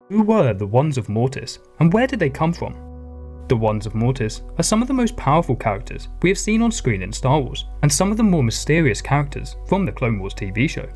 Who were the Ones of Mortis, and where did they come from? The Ones of Mortis are some of the most powerful characters we have seen on screen in Star Wars, and some of the more mysterious characters from the Clone Wars TV show.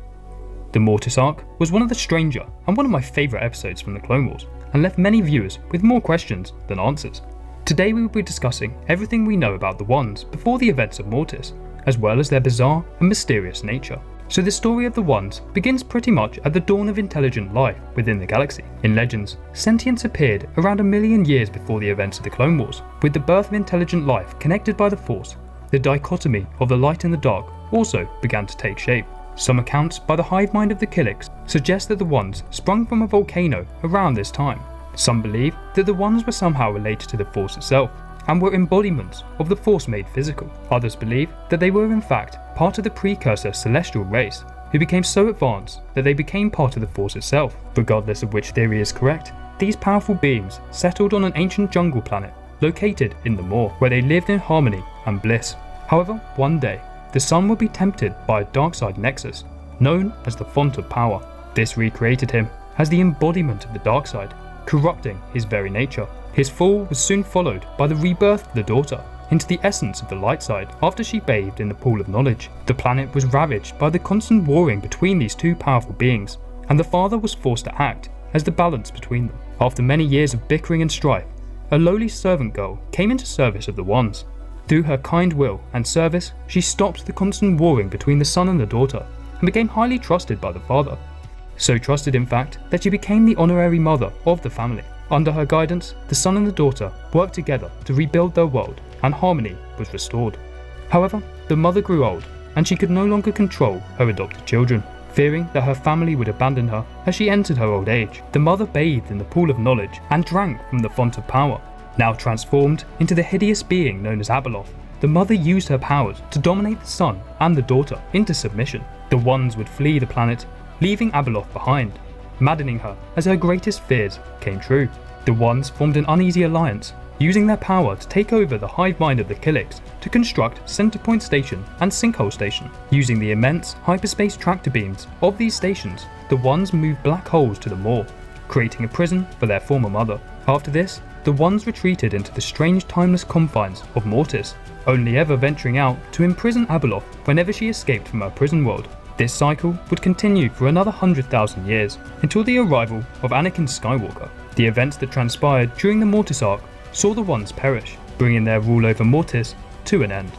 The Mortis Arc was one of the stranger and one of my favourite episodes from the Clone Wars, and left many viewers with more questions than answers. Today we will be discussing everything we know about the Ones before the events of Mortis, as well as their bizarre and mysterious nature. So the story of the Ones begins pretty much at the dawn of intelligent life within the galaxy. In Legends, sentients appeared around 1 million years before the events of the Clone Wars. With the birth of intelligent life connected by the Force, the dichotomy of the light and the dark also began to take shape. Some accounts by the hive mind of the Killiks suggest that the Ones sprung from a volcano around this time. Some believe that the Ones were somehow related to the Force itself, and were embodiments of the Force made physical. Others believe that they were in fact part of the precursor celestial race, who became so advanced that they became part of the Force itself. Regardless of which theory is correct, these powerful beings settled on an ancient jungle planet located in the Maw, where they lived in harmony and bliss. However, one day, the sun would be tempted by a dark side nexus, known as the Font of Power. This recreated him as the embodiment of the dark side, corrupting his very nature. His fall was soon followed by the rebirth of the daughter into the essence of the light side after she bathed in the pool of knowledge. The planet was ravaged by the constant warring between these two powerful beings, and the father was forced to act as the balance between them. After many years of bickering and strife, a lowly servant girl came into service of the Ones. Through her kind will and service, she stopped the constant warring between the son and the daughter, and became highly trusted by the father. So trusted in fact that she became the honorary mother of the family. Under her guidance, the son and the daughter worked together to rebuild their world, and harmony was restored. However, the mother grew old, and she could no longer control her adopted children. Fearing that her family would abandon her as she entered her old age, the mother bathed in the pool of knowledge and drank from the Font of Power. Now transformed into the hideous being known as Abeloth, the mother used her powers to dominate the son and the daughter into submission. The Ones would flee the planet, leaving Abeloth behind, maddening her as her greatest fears came true. The Ones formed an uneasy alliance, using their power to take over the hive mind of the Killiks to construct Centerpoint Station and Sinkhole Station. Using the immense hyperspace tractor beams of these stations, the Ones moved black holes to the Maw, creating a prison for their former mother. After this, the Ones retreated into the strange timeless confines of Mortis, only ever venturing out to imprison Abeloth whenever she escaped from her prison world. This cycle would continue for another 100,000 years, until the arrival of Anakin Skywalker. The events that transpired during the Mortis Arc saw the Ones perish, bringing their rule over Mortis to an end.